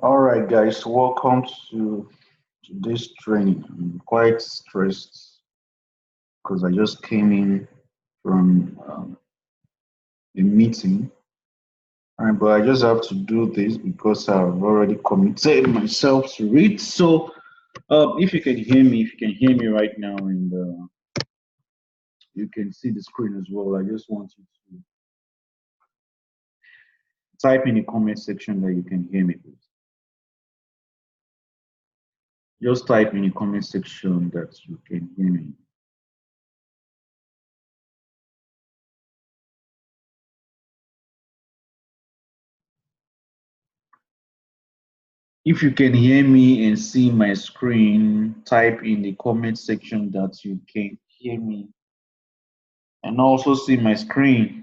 All right, guys, welcome to this training. I'm quite stressed because I just came in from a meeting. All right, but I just have to do this because I've already committed myself to it. So, if you can hear me right now, and you can see the screen as well, I just want you to type in the comment section that you can hear me, please. Just type in the comment section that you can hear me. If you can hear me and see my screen, type in the comment section that you can hear me and also see my screen.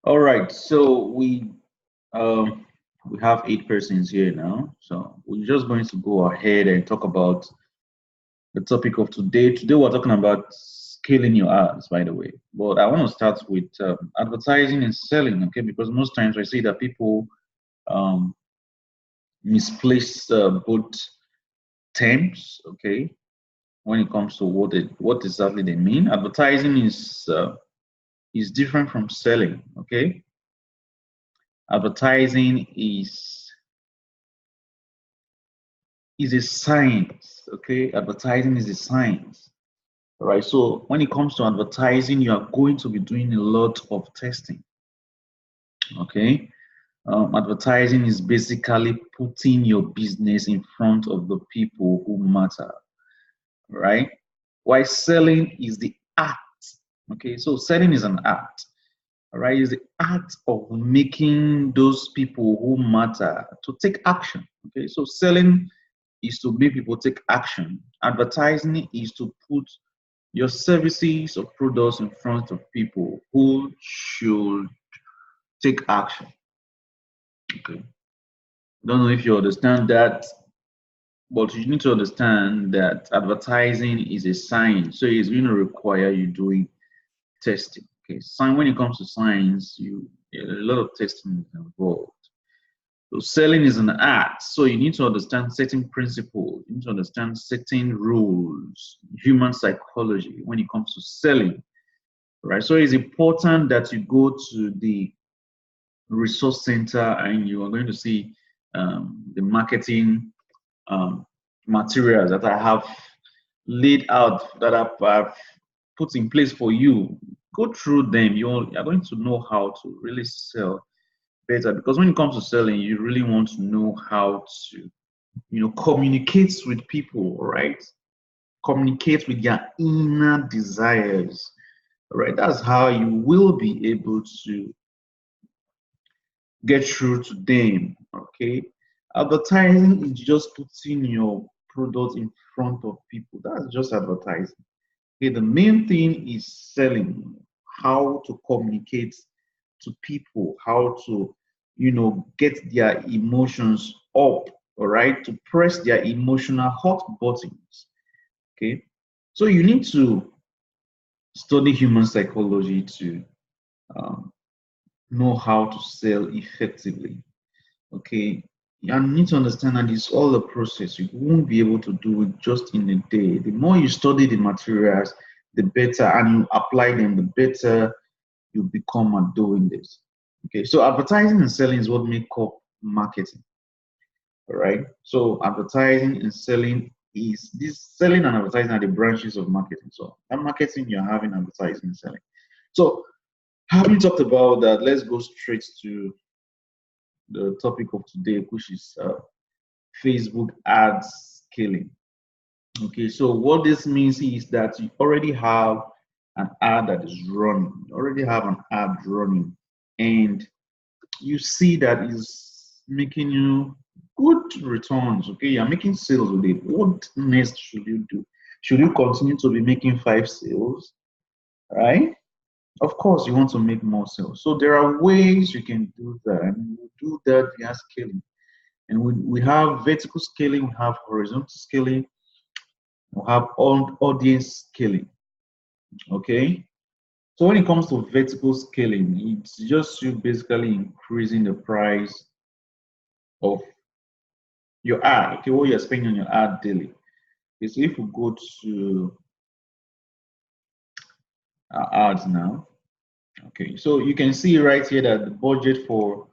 All right, so we have 8 persons here now. So we're just going to go ahead and talk about the topic of today. Today we're talking about scaling your ads, by the way. But I want to start with advertising and selling, okay? Because most times I see that people misplace both terms, okay, when it comes to what exactly they mean. Advertising is different from selling, okay? Advertising is a science, okay? Advertising is a science. All right, so when it comes to advertising, you are going to be doing a lot of testing, okay? Advertising is basically putting your business in front of the people who matter, right? While selling is the art, okay? So selling is an art, all right? It's the art of making those people who matter to take action, okay? So selling is to make people take action. Advertising is to put your services or products in front of people who should take action. Okay. I don't know if you understand that, but you need to understand that advertising is a science, so it's going to require you doing testing. Okay, so when it comes to science, a lot of testing is involved. So selling is an art, so you need to understand certain principles, you need to understand certain rules, human psychology when it comes to selling, right? So it's important that you go to the resource center and you are going to see the marketing materials that I have laid out, that I've put in place for you. Go through them. You're going to know how to really sell better, because when it comes to selling, you really want to know how to, communicate with people, right? Communicate with their inner desires, right? That's how you will be able to get through to them, okay? Advertising is just putting your product in front of people. That's just advertising. Okay, the main thing is selling, how to communicate to people, how to, get their emotions up, all right, to press their emotional hot buttons. Okay, so you need to study human psychology to um, know how to sell effectively. Okay, you need to understand that it's all a process. You won't be able to do it just in a day. The more you study the materials, the better, and you apply them, the better you become at doing this. Okay, so advertising and selling is what make up marketing. All right, so advertising and selling is this selling and advertising are the branches of marketing. So at marketing, you're having advertising and selling. So having talked about that, let's go straight to the topic of today, which is Facebook ads scaling. Okay, so what this means is that you already have an ad that is running. You already have an ad running, and you see that is making you good returns. Okay, you're making sales with it. What next should you do? Should you continue to be making 5 sales? Right? Of course, you want to make more sales. So there are ways you can do that, and we do that via scaling. And we have vertical scaling, we have horizontal scaling, we have audience scaling. Okay. So when it comes to vertical scaling, it's just you basically increasing the price of your ad. Okay, what you're spending on your ad daily. Okay, so if we go to our ads now, okay, so you can see right here that the budget for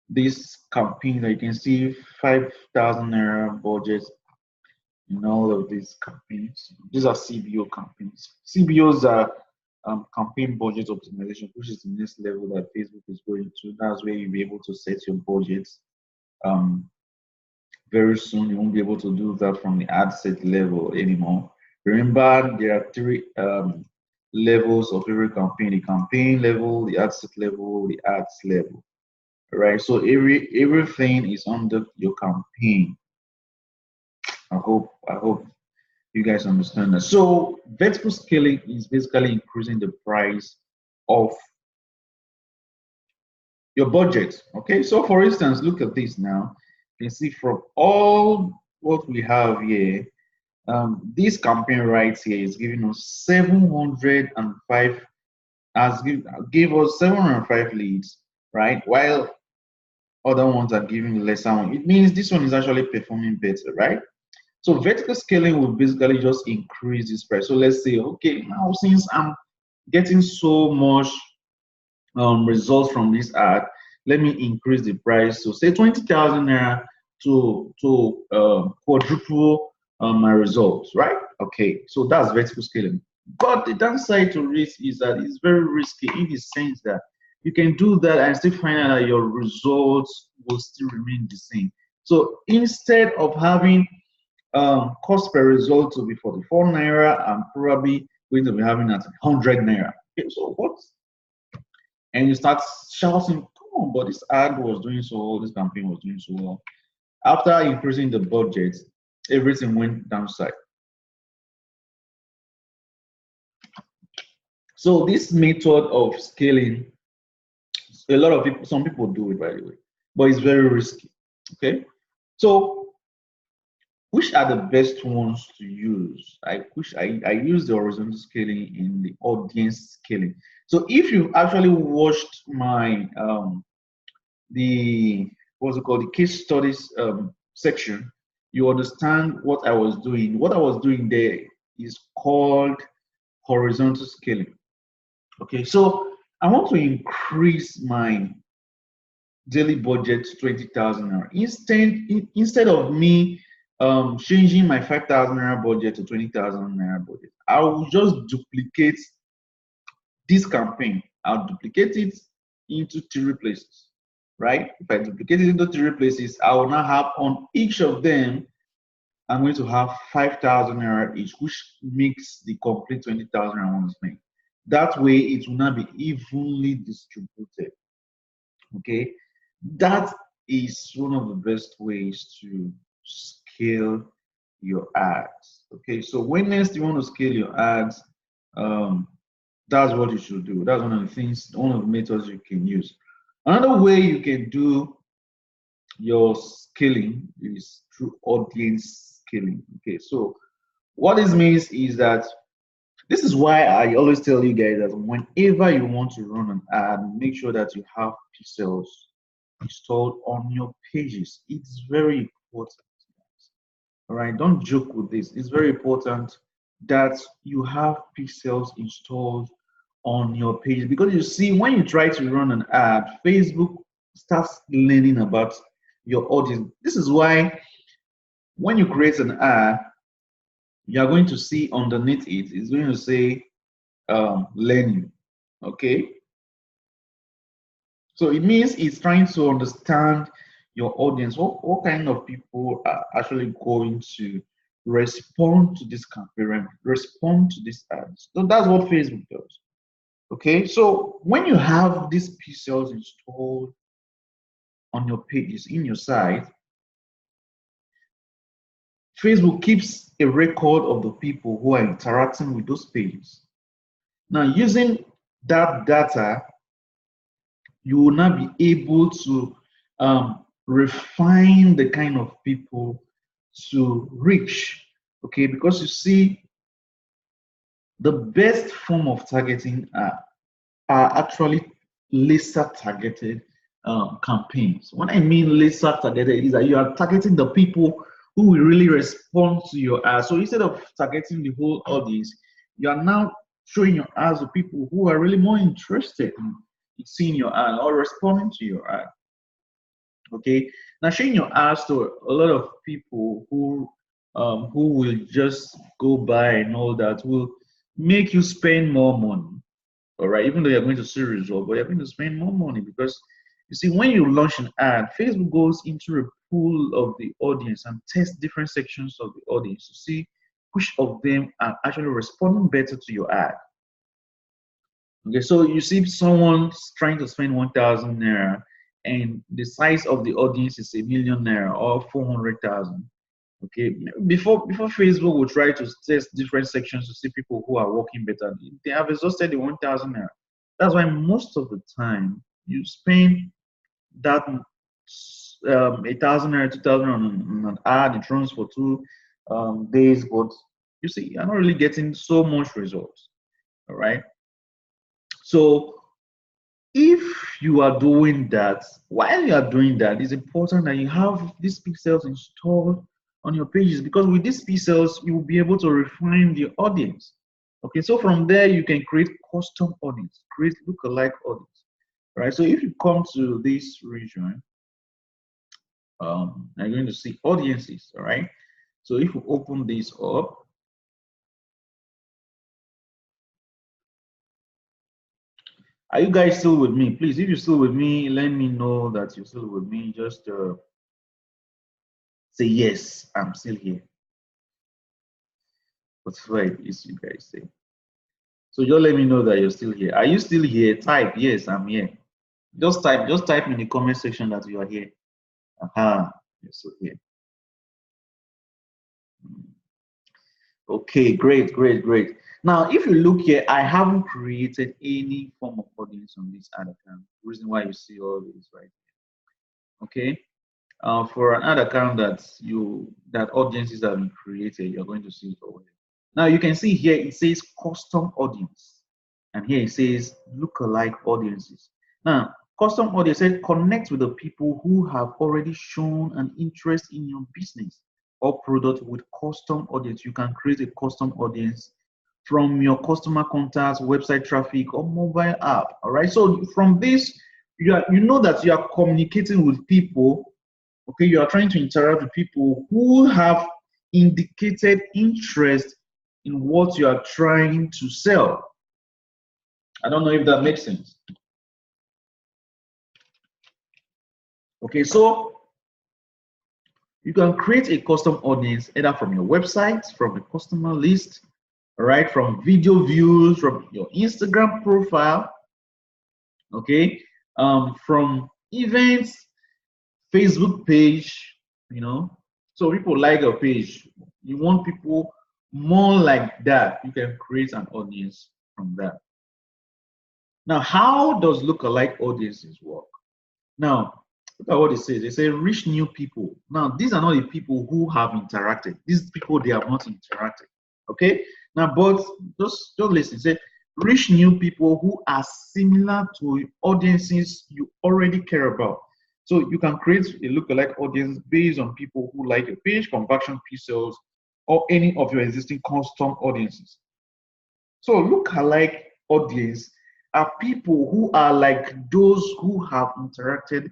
this campaign, that you can see 5,000 naira budget in all of these campaigns. These are CBO campaigns. CBOs are campaign budget optimization, which is the next level that Facebook is going to. That's where you'll be able to set your budgets. Very soon, you won't be able to do that from the ad set level anymore. Remember, there are three levels of every campaign: the campaign level, the ad set level, the ads level. Right. So everything is under your campaign. I hope you guys understand that. So vertical scaling is basically increasing the price of your budget. Okay, so for instance, look at this now. You can see from all what we have here, this campaign right here is giving us 705, give us 705 leads, right? While other ones are giving lesser one. It means this one is actually performing better, right? So vertical scaling will basically just increase this price. So let's say, okay, now since I'm getting so much results from this ad, let me increase the price. So say 20,000 naira to quadruple my results, right? Okay, so that's vertical scaling. But the downside to risk is that it's very risky in the sense that you can do that and still find out that your results will still remain the same. So instead of having cost per result to be 44 naira, I'm probably going to be having at 100 naira. Okay, so what? And you start shouting, come on, but this ad was doing so well, this campaign was doing so well. After increasing the budget, everything went downside. So this method of scaling, a lot of people, some people do it, by the way, but it's very risky. Okay, so which are the best ones to use? I use the horizontal scaling in the audience scaling. So if you actually watched my the what's it called, the case studies section, you understand what I was doing. What I was doing there is called horizontal scaling. Okay, so I want to increase my daily budget to 20,000 naira. Instead of me changing my 5,000 naira budget to 20,000 naira budget, I will just duplicate this campaign. I'll duplicate it into 3 places, right? If I duplicate it into 3 places, I will now have on each of them, I'm going to have 5,000 naira each, which makes the complete 20,000 I want to spend. That way, it will not be evenly distributed. Okay, that is one of the best ways to scale your ads. Okay, so when next you want to scale your ads, that's what you should do. That's one of the things, one of the methods you can use. Another way you can do your scaling is through audience scaling. Okay, so what this means is that this is why I always tell you guys that whenever you want to run an ad, make sure that you have pixels installed on your pages. It's very important. All right, don't joke with this. It's very important that you have pixels installed on your page, because you see, when you try to run an ad, Facebook starts learning about your audience. This is why when you create an ad, you are going to see underneath it, it's going to say learning. Okay, so it means it's trying to understand your audience. What kind of people are actually going to respond to this campaign, respond to this ads? So that's what Facebook does. Okay, so when you have these pixels installed on your pages in your site, Facebook keeps a record of the people who are interacting with those pages. Now, using that data, you will now be able to refine the kind of people to reach. Okay, because you see, the best form of targeting are actually laser targeted campaigns. What I mean laser targeted is that you are targeting the people who will really respond to your ad. So instead of targeting the whole audience, you are now showing your ads to people who are really more interested in seeing your ad or responding to your ad. Okay, now showing your ads to a lot of people who will just go by and all that will make you spend more money. All right, even though you're going to see results, but you're going to spend more money, because you see, when you launch an ad, Facebook goes into a pool of the audience and tests different sections of the audience to see which of them are actually responding better to your ad. Okay, so you see someone's trying to spend 1,000 naira and the size of the audience is 1,000,000 naira or 400,000. Okay, before Facebook will try to test different sections to see people who are working better, they have exhausted the 1,000 naira. That's why most of the time you spend that 1,000 naira, 2,000 on an ad. It runs for 2 days, but you see, you're not really getting so much results. All right. So if you are doing that, while you are doing that, it's important that you have these pixels installed on your pages, because with these pixels, you will be able to refine the audience. Okay, so from there, you can create custom audience, create lookalike audience, right? So if you come to this region, you're going to see audiences, all right? So if you open this up, are you guys still with me? Please, if you're still with me, let me know that you're still with me. Just say yes, I'm still here. What's right is you guys say. So just let me know that you're still here. Are you still here? Type yes, I'm here. Just type in the comment section that you are here. You're still here. Okay, great. Now, if you look here, I haven't created any form of audience on this ad account. The reason why you see all this right here. Okay. For an ad account that audiences have been created, you're going to see it over here. Now you can see here it says custom audience, and here it says lookalike audiences. Now, custom audience says connect with the people who have already shown an interest in your business or product with custom audience. You can create a custom audience from your customer contacts, website traffic, or mobile app. All right. So from this, you know that you are communicating with people. Okay, you are trying to interact with people who have indicated interest in what you are trying to sell. I don't know if that makes sense. Okay, so you can create a custom audience either from your website, from a customer list, right, from video views, from your Instagram profile, okay, from events, Facebook page, you know. So people like your page. You want people more like that. You can create an audience from that. Now, how does lookalike audiences work? Now, look at what it says. They say reach new people. Now, these are not the people who have interacted. These people, they have not interacted. Okay. Now, but just listen. Say reach new people who are similar to audiences you already care about. So you can create a lookalike audience based on people who like your page, conversion, pre-sales, or any of your existing custom audiences. So lookalike audience are people who are like those who have interacted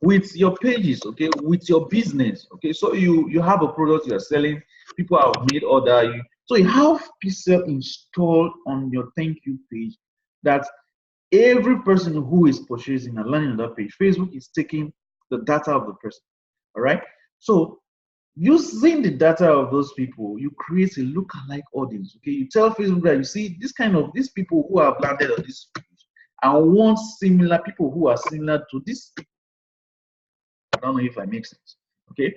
with your pages, okay, with your business, okay. So you have a product you are selling, people have made order, so you have pixel installed on your thank you page that every person who is purchasing and landing on that page, Facebook is taking the data of the person. All right. So using the data of those people, you create a lookalike audience. Okay, you tell Facebook that you see these people who have landed on this page and want similar people who are similar to this. I don't know if I make sense. Okay.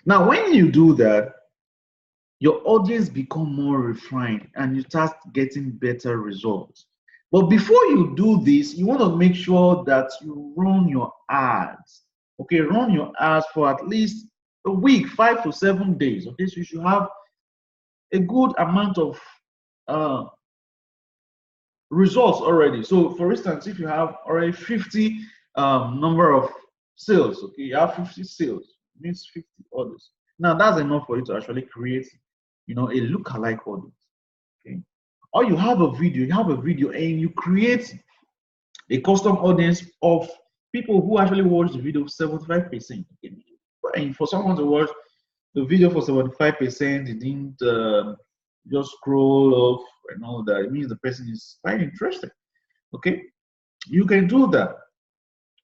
Now, when you do that, your audience become more refined and you start getting better results. But before you do this, you want to make sure that you run your ads. Okay, run your ads for at least a week, 5 to 7 days. Okay, so you should have a good amount of results already. So, for instance, if you have already 50 number of sales, okay, you have 50 sales, means 50 orders. Now, that's enough for you to actually create, a lookalike audience. Okay, or you have a video, and you create a custom audience of people who actually watch the video 75%. Okay? And for someone to watch the video for 75%, it didn't just scroll off and all that. It means the person is quite interested. Okay, you can do that.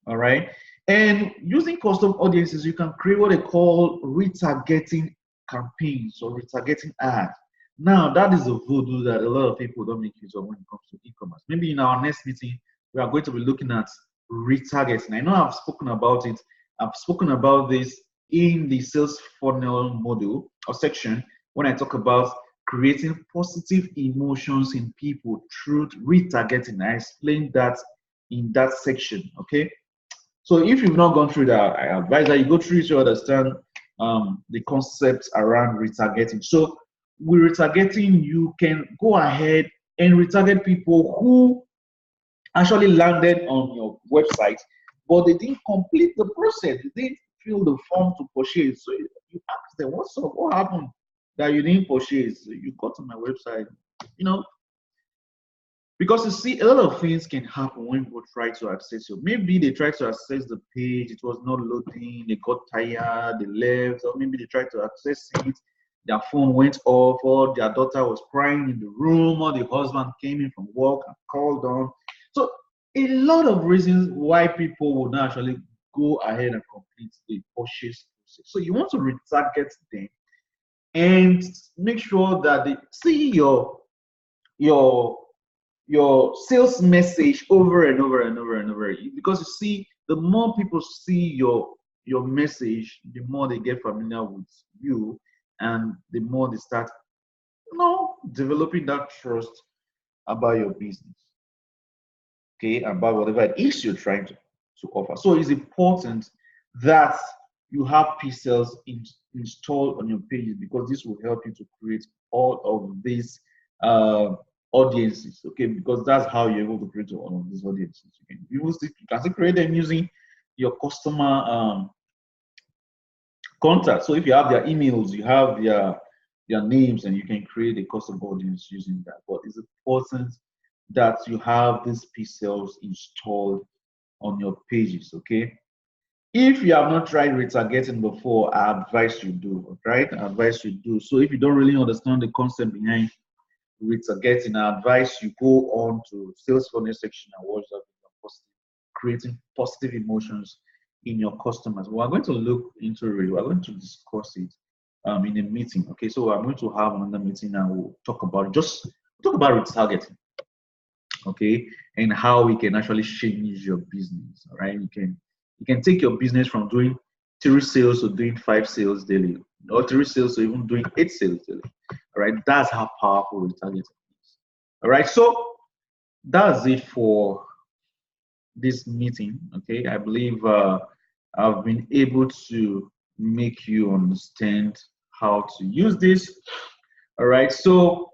All right, and using custom audiences, you can create what they call retargeting campaigns or retargeting ads. Now, that is a voodoo that a lot of people don't make use of when it comes to e-commerce. Maybe in our next meeting, we are going to be looking at retargeting. I know I've spoken about it. I've spoken about this in the sales funnel module or section when I talk about creating positive emotions in people through retargeting. I explained that in that section. Okay. So if you've not gone through that, I advise that you go through it to understand the concepts around retargeting. So with retargeting, you can go ahead and retarget people who actually landed on your website, but they didn't complete the process. They didn't fill the form to purchase. So you ask them, what's up? What happened that you didn't purchase? You got to my website, because you see, a lot of things can happen when people try to access you. Maybe they tried to access the page, it was not loading, they got tired, they left, or maybe they tried to access it, their phone went off, or their daughter was crying in the room, or the husband came in from work and called on. So a lot of reasons why people would not actually go ahead and complete the purchase process. So you want to retarget them and make sure that they see your sales message over and over and over and over, because you see, the more people see your message, the more they get familiar with you, and the more they start developing that trust about your business, okay, about whatever it is you're trying to offer. So it's important that you have P-cells installed on your pages, because this will help you to create all of these audiences, okay, because that's how you're able to create all of these audiences. You can still create them using your customer contact. So if you have their emails, you have their names, and you can create a custom audience using that. But it's important that you have these P-cells installed on your pages, okay? If you have not tried retargeting before, I advise you do, right? I advise you do. So if you don't really understand the concept behind retargeting, I advise you go on to sales funnel section and watch that video, creating positive emotions in your customers. We're going to look into it. We're going to discuss it in a meeting. Okay, so I'm going to have another meeting and we'll talk about retargeting. Okay, and how we can actually change your business. All right, you can You can take your business from doing 3 sales to doing 5 sales daily, or 3 sales to even doing 8 sales daily. All right, that's how powerful retargeting is. All right, so that's it for this meeting. Okay, I believe I've been able to make you understand how to use this. All right, so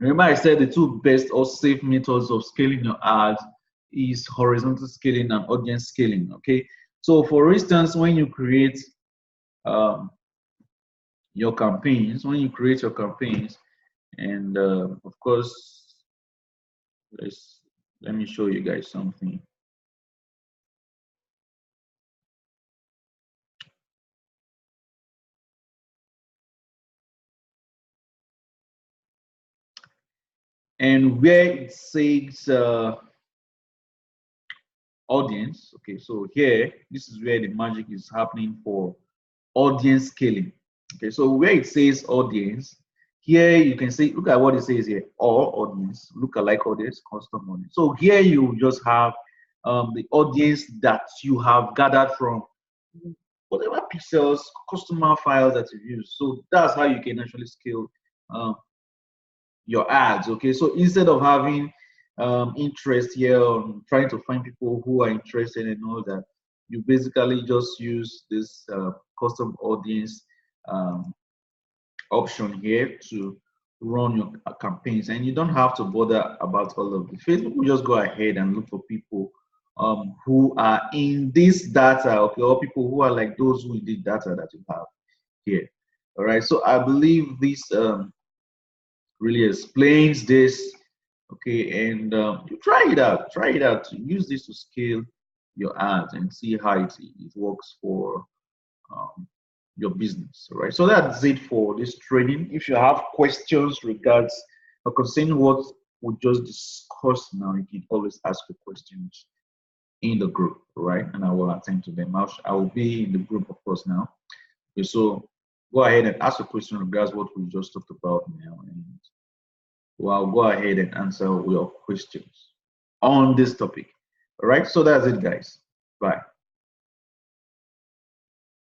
remember I said the two best or safe methods of scaling your ads is horizontal scaling and audience scaling. Okay, so for instance, when you create your campaigns, and of course, let me show you guys something. And where it says audience, okay, so here, this is where the magic is happening for audience scaling. Okay, so where it says audience, here you can see, look at what it says here, all audience, lookalike audience, custom audience. So here you just have the audience that you have gathered from whatever pixels, customer files that you use. So that's how you can actually scale your ads. Okay, so instead of having interest here on trying to find people who are interested and all that, you basically just use this custom audience option here to run your campaigns, and you don't have to bother about all of the Facebook will just go ahead and look for people who are in this data, okay, or people who are like those who in the data that you have here. All right, so I believe this really explains this. Okay, and you try it out, use this to scale your ads and see how it works for um, your business. All right, so that's it for this training. If you have questions regards or concerning what we just discussed now, you can always ask your questions in the group. All right, and I will attend to them. I will be in the group, of course, now. Okay, so go ahead and ask a question regards what we just talked about now, and well, I'll go ahead and answer your questions on this topic. All right, so that's it, guys. Bye.